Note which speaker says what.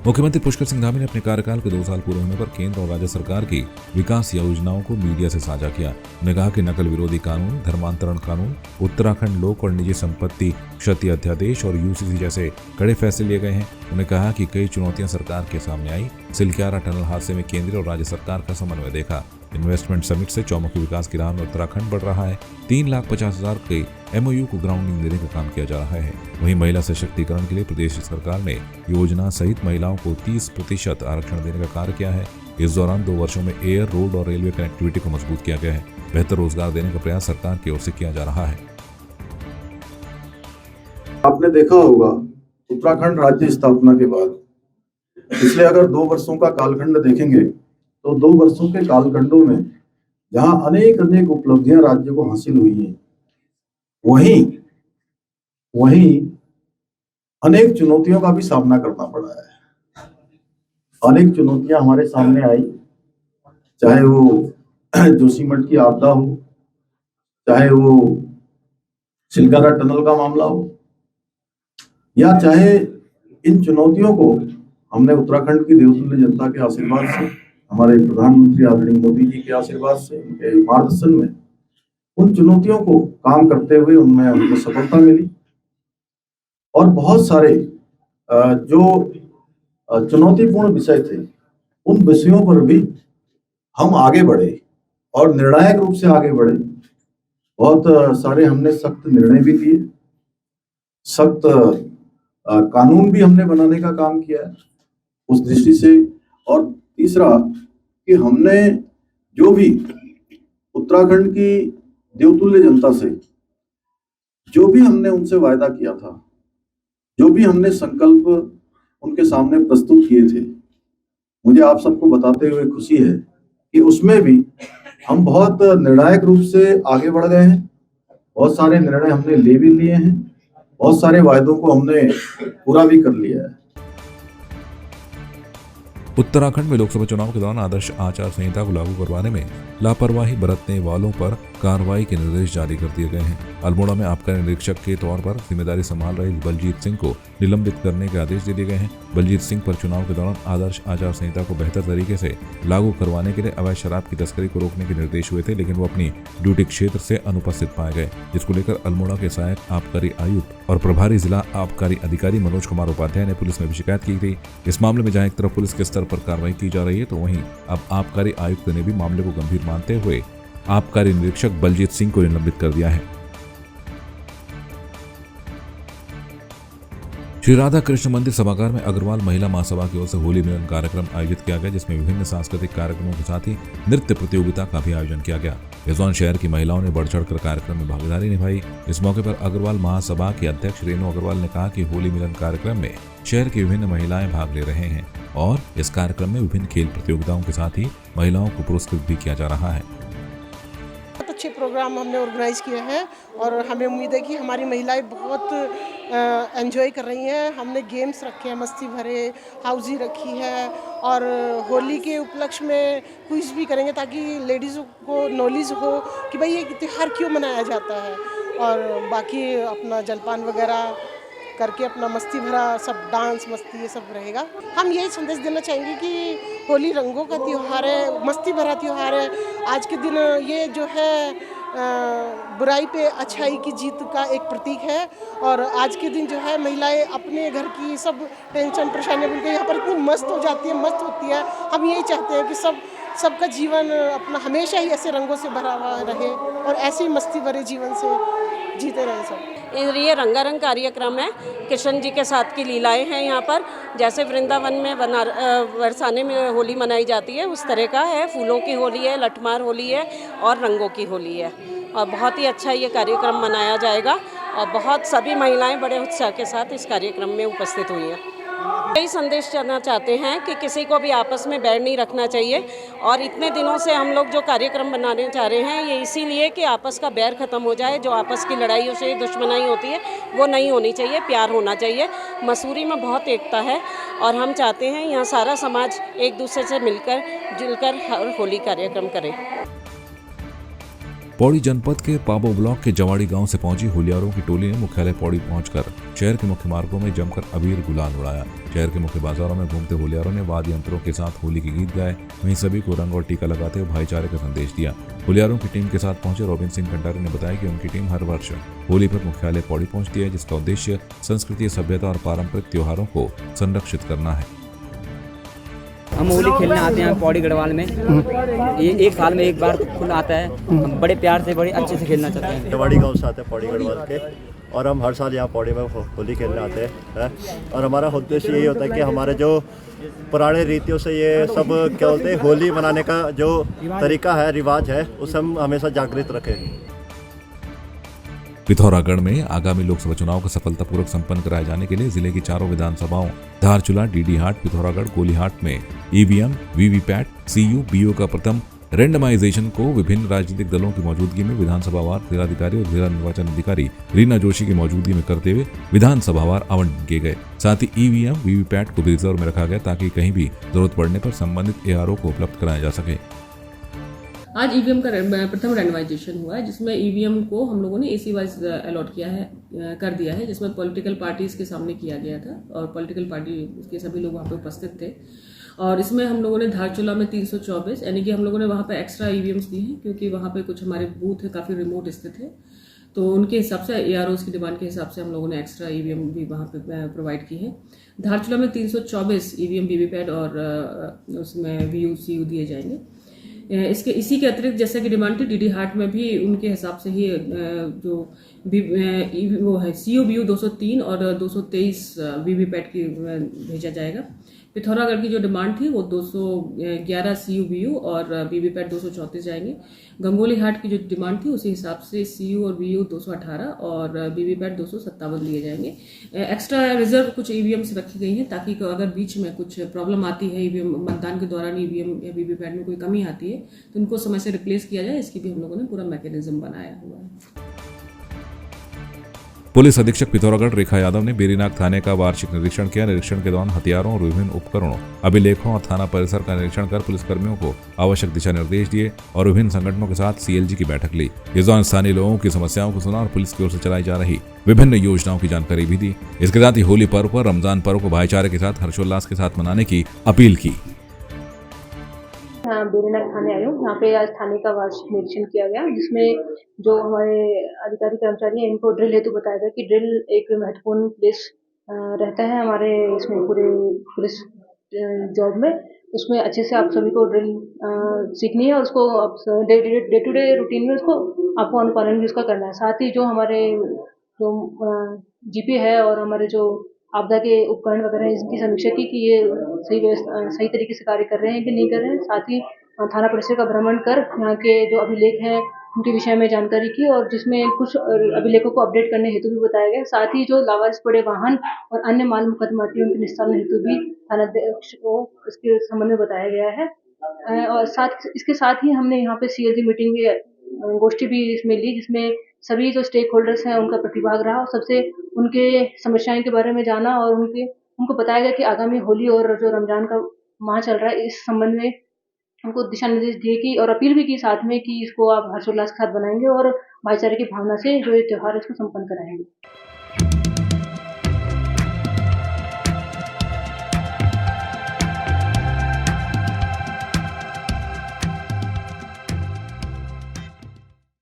Speaker 1: मुख्यमंत्री पुष्कर सिंह धामी ने अपने कार्यकाल के 2 साल पूरे होने पर केंद्र और राज्य सरकार की विकास योजनाओं को मीडिया से साझा किया। उन्होंने कहा कि नकल विरोधी कानून, धर्मांतरण कानून, उत्तराखंड लोक और निजी संपत्ति क्षति अध्यादेश और यूसीसी जैसे कड़े फैसले लिए गए हैं। उन्होंने कहा कि कई चुनौतियां सरकार के सामने आई। सिलक्यारा टनल हादसे में केंद्र और राज्य सरकार का समन्वय देखा। इन्वेस्टमेंट समिट से चौमुखी विकास की राह में उत्तराखंड बढ़ रहा है। 3,50,000 के एमओयू को ग्राउंडिंग देने का काम किया जा रहा है। वहीं महिला सशक्तिकरण के लिए प्रदेश सरकार ने योजना सहित महिलाओं को 30% आरक्षण देने का कार्य किया है। इस दौरान 2 वर्षों में एयर, रोड और रेलवे कनेक्टिविटी को मजबूत किया गया है। बेहतर रोजगार देने का प्रयास सरकार की ओर से किया जा रहा है।
Speaker 2: आपने देखा होगा उत्तराखंड राज्य स्थापना के बाद पिछले अगर 2 वर्षों का कालखंड देखेंगे तो 2 वर्षों के कालखंडों में जहां अनेक उपलब्धियां राज्य को हासिल हुई हैं, वहीं अनेक चुनौतियों का भी सामना करना पड़ा है। अनेक चुनौतियां हमारे सामने आई, चाहे वो जोशीमठ की आपदा हो, चाहे वो सिलक्यारा टनल का मामला हो, या चाहे इन चुनौतियों को हमने उत्तराखंड की देवतुल्य जनता के आशीर्वाद से, हमारे प्रधानमंत्री आदरणीय मोदी जी के आशीर्वाद से, उनके मार्गदर्शन में उन चुनौतियों को काम करते हुए उनमें हमको सफलता मिली। और बहुत सारे जो चुनौतीपूर्ण विषय थे, उन विषयों पर भी हम आगे बढ़े और निर्णायक रूप से आगे बढ़े। बहुत सारे हमने सख्त निर्णय भी लिए, सख्त कानून भी हमने बनाने का काम किया है उस दृष्टि से। और तीसरा कि हमने जो भी उत्तराखंड की देवतुल्य जनता से जो भी हमने उनसे वायदा किया था, जो भी हमने संकल्प उनके सामने प्रस्तुत किए थे, मुझे आप सबको बताते हुए खुशी है कि उसमें भी हम बहुत निर्णायक रूप से आगे बढ़ गए हैं। बहुत सारे निर्णय हमने ले भी लिए हैं, बहुत सारे वायदों को हमने पूरा भी कर लिया है।
Speaker 1: उत्तराखंड में लोकसभा चुनाव के दौरान आदर्श आचार संहिता को लागू करवाने में लापरवाही बरतने वालों पर कार्रवाई के निर्देश जारी कर दिए गए हैं। अल्मोड़ा में आबकारी निरीक्षक के तौर पर जिम्मेदारी संभाल रहे बलजीत सिंह को निलंबित करने के आदेश दे दिए गए हैं। बलजीत सिंह पर चुनाव के दौरान आदर्श आचार संहिता को बेहतर तरीके से लागू करवाने के लिए अवैध शराब की तस्करी को रोकने के निर्देश हुए थे, लेकिन वो अपनी ड्यूटी क्षेत्र से अनुपस्थित पाए गए, जिसको लेकर अल्मोड़ा के सहायक आबकारी आयुक्त और प्रभारी जिला आबकारी अधिकारी मनोज कुमार उपाध्याय ने पुलिस में भी शिकायत की थी। इस मामले में जहां एक तरफ पुलिस के स्तर पर कार्रवाई की जा रही है, तो वहीं अब आबकारी आयुक्त ने भी मामले को गंभीर मानते हुए आबकारी निरीक्षक बलजीत सिंह को निलंबित कर दिया है। श्री राधा कृष्ण मंदिर सभागार में अग्रवाल महिला महासभा की ओर से होली मिलन कार्यक्रम आयोजित किया गया, जिसमें विभिन्न सांस्कृतिक कार्यक्रमों के साथ ही नृत्य प्रतियोगिता का भी आयोजन किया गया। इस दौरान शहर की महिलाओं ने बढ़ चढ़कर कार्यक्रम में भागीदारी निभाई। इस मौके पर अग्रवाल महासभा की अध्यक्ष रेणु अग्रवाल ने कहा कि होली मिलन कार्यक्रम में शहर की विभिन्न महिलाएं भाग ले रहे हैं और इस कार्यक्रम में विभिन्न खेल प्रतियोगिताओं के साथ ही महिलाओं को पुरस्कृत भी किया जा रहा है।
Speaker 3: बहुत अच्छे प्रोग्राम हमने ऑर्गेनाइज किए हैं और हमें उम्मीद है कि हमारी महिलाएं बहुत एंजॉय कर रही हैं। हमने गेम्स रखे हैं, मस्ती भरे हाउजी रखी है और होली के उपलक्ष्य में क्विज भी करेंगे ताकि लेडीज़ को नॉलेज हो कि भाई ये त्योहार क्यों मनाया जाता है। और बाकी अपना जलपान वगैरह करके अपना मस्ती भरा सब डांस मस्ती ये सब रहेगा। हम यही संदेश देना चाहेंगे कि होली रंगों का त्यौहार है, मस्ती भरा त्यौहार है। आज के दिन ये जो है बुराई पे अच्छाई की जीत का एक प्रतीक है और आज के दिन जो है महिलाएं अपने घर की सब टेंशन परेशानी भूल के यहाँ पर इतनी मस्त हो जाती है, मस्त होती है। हम यही चाहते हैं कि सबका जीवन अपना हमेशा ही ऐसे रंगों से भरा हुआ रहे और ऐसे ही मस्ती भरे जीवन से जीते रहे सब।
Speaker 4: ये रंगारंग कार्यक्रम है, कृष्ण जी के साथ की लीलाएं हैं यहाँ पर। जैसे वृंदावन में बरसाने में होली मनाई जाती है उस तरह का है। फूलों की होली है, लठमार होली है और रंगों की होली है और बहुत ही अच्छा ये कार्यक्रम मनाया जाएगा और बहुत सभी महिलाएं बड़े उत्साह के साथ इस कार्यक्रम में उपस्थित हुई हैं। यही संदेश देना चाहते हैं कि किसी को भी आपस में बैर नहीं रखना चाहिए और इतने दिनों से हम लोग जो कार्यक्रम बनाने जा रहे हैं ये इसीलिए कि आपस का बैर ख़त्म हो जाए। जो आपस की लड़ाइयों से दुश्मनाई होती है वो नहीं होनी चाहिए, प्यार होना चाहिए। मसूरी में बहुत एकता है और हम चाहते हैं यहाँ सारा समाज एक दूसरे से मिलकर जुलकर होली कार्यक्रम करे।
Speaker 1: पौड़ी जनपद के पाबो ब्लॉक के जवाड़ी गांव से पहुंची होलियारों की टोली ने मुख्यालय पौड़ी पहुंचकर शहर के मुख्य मार्गों में जमकर अबीर गुलाल उड़ाया। शहर के मुख्य बाजारों में घूमते होलियारों ने वाद्य यंत्रों के साथ होली के गीत गाए, वहीं सभी को रंग और टीका लगाते हुए भाईचारे का संदेश दिया। होलियारों की टीम के साथ पहुंचे रॉबिन सिंह कंडारी ने बताया कि उनकी टीम हर वर्ष होली पर मुख्यालय पौड़ी पहुंचती है, जिसका उद्देश्य संस्कृति, सभ्यता और पारंपरिक त्योहारों को संरक्षित करना है।
Speaker 5: हम होली खेलने आते हैं पौड़ी गढ़वाल में। ये एक साल में एक बार खुल आता है। हम बड़े प्यार से, बड़े अच्छे से खेलना चाहते हैं।
Speaker 6: जवाड़ी गांव से आते हैं पौड़ी गढ़वाल के, और हम हर साल यहाँ पौड़ी में होली खेलने आते हैं। और हमारा उद्देश्य यही होता है कि हमारे जो पुराने रीतियों से ये सब क्या बोलते हैं, होली मनाने का जो तरीका है, रिवाज है, उसे हम हमेशा जागृत रखें।
Speaker 1: पिथौरागढ़ में आगामी लोकसभा चुनाव को सफलतापूर्वक संपन्न कराए जाने के लिए जिले की चारों विधानसभाओं धारचूला, डीडीहाट, पिथौरागढ़, गोलीहाट में ईवीएम, वीवीपैट, सीयू, बीओ का प्रथम रेंडमाइजेशन को विभिन्न राजनीतिक दलों की मौजूदगी में विधानसभावार जिलाधिकारी और जिला निर्वाचन अधिकारी रीना जोशी की मौजूदगी में करते हुए विधानसभावार आवंटन किए गए। साथ ही ईवीएम, वीवीपैट को भी रिजर्व में रखा गया ताकि कहीं भी जरूरत पड़ने पर संबंधित एआरओ को उपलब्ध कराया जा सके।
Speaker 7: आज ईवीएम का प्रथम रैंडमाइजेशन हुआ है, जिसमें ईवीएम को हम लोगों ने एसी वाइज अलॉट किया है, कर दिया है, जिसमें पॉलिटिकल पार्टीज के सामने किया गया था और पॉलिटिकल पार्टी के सभी लोग वहाँ पे उपस्थित थे। और इसमें हम लोगों ने धारचूला में 324 यानी कि हम लोगों ने वहाँ पे एक्स्ट्रा ईवीएम्स दी हैं, क्योंकि वहाँ पे कुछ हमारे बूथ है काफ़ी रिमोट स्थित है, तो उनके हिसाब से एआरओस की डिमांड के हिसाब से हम लोगों ने एक्स्ट्रा ईवीएम भी वहाँ पे प्रोवाइड की है। धारचूला में 324 ईवीएम, वीवीपैट और उसमें वीयू, सीयू दिए जाएंगे। इसी के अतिरिक्त जैसा कि डिमांड थी, डीडीहाट में भी उनके हिसाब से ही जो वो है सीयू, बीयू 203 और 223 वीवीपैट की भेजा जाएगा। पिथौरागढ़ की जो डिमांड थी वो 211 सीयू, बीयू और वीवीपैट 234 जाएंगे। गंगोली हाट की जो डिमांड थी उसी हिसाब से सीयू और बीयू 218 और वीवीपैट 257 दिए जाएंगे। एक्स्ट्रा रिजर्व कुछ ईवीएम्स रखी गई हैं ताकि अगर बीच में कुछ प्रॉब्लम आती है, ईवीएम मतदान के दौरान ईवीएम या वीवीपैट में कोई कमी आती है तो उनको समय से रिप्लेस किया जाए, इसकी भी हम लोगों ने पूरा मैकेनिज्म बनाया हुआ है।
Speaker 1: पुलिस अधीक्षक पिथौरागढ़ रेखा यादव ने बेरीनाग थाने का वार्षिक निरीक्षण किया। निरीक्षण के दौरान हथियारों और विभिन्न उपकरणों, अभिलेखों और थाना परिसर का निरीक्षण कर पुलिसकर्मियों को आवश्यक दिशा निर्देश दिए और विभिन्न संगठनों के साथ सीएलजी की बैठक ली। इस दौरान स्थानीय लोगों की समस्याओं को सुना और पुलिस की ओर से चलाई जा रही विभिन्न योजनाओं की जानकारी भी दी। इसके साथ ही होली पर्व पर रमजान पर्व को भाईचारे के साथ हर्षोल्लास के साथ मनाने की अपील की।
Speaker 8: बेरीनाग थाने आई हूँ। यहाँ पे आज थाने का वार्षिक निरीक्षण किया गया, जिसमें जो हमारे अधिकारी कर्मचारी हैं इनको ड्रिल हेतु बताया गया कि ड्रिल एक महत्वपूर्ण प्लेस रहता है हमारे इसमें पूरे पुलिस जॉब में। उसमें अच्छे से आप सभी को ड्रिल सीखनी है और उसको डे टू डे रूटीन में उसको आपको अनुपालन भी उसका करना है। साथ ही जो हमारे जो जीपी है और हमारे जो आपदा के उपकरण वगैरह हैं, इसकी समीक्षा की कि ये सही तरीके से कार्य कर रहे हैं कि नहीं कर रहे हैं। साथ ही थाना परिसर का भ्रमण कर यहाँ के जो अभिलेख हैं उनके विषय में जानकारी की और जिसमें कुछ अभिलेखों को अपडेट करने हेतु भी बताया गया। साथ ही जो लावारिस पड़े वाहन और अन्य माल मुकदमाती उनके निस्तारण हेतु भी थानाध्यक्ष को इसके संबंध में बताया गया है। और इसके साथ ही हमने यहाँ पे सीएलजी मीटिंग भी गोष्ठी भी इसमें ली, जिसमें सभी जो स्टेक होल्डर्स हैं उनका प्रतिभाग रहा और सबसे उनके समस्याओं के बारे में जाना और उनको बताया गया कि आगामी होली और जो रमजान का माह चल रहा है इस संबंध में उनको दिशा निर्देश दिए कि और अपील भी की साथ में कि इसको आप हर्षोल्लास के साथ बनाएंगे और भाईचारे की भावना से जो ये त्यौहार है इसको संपन्न कराएंगे।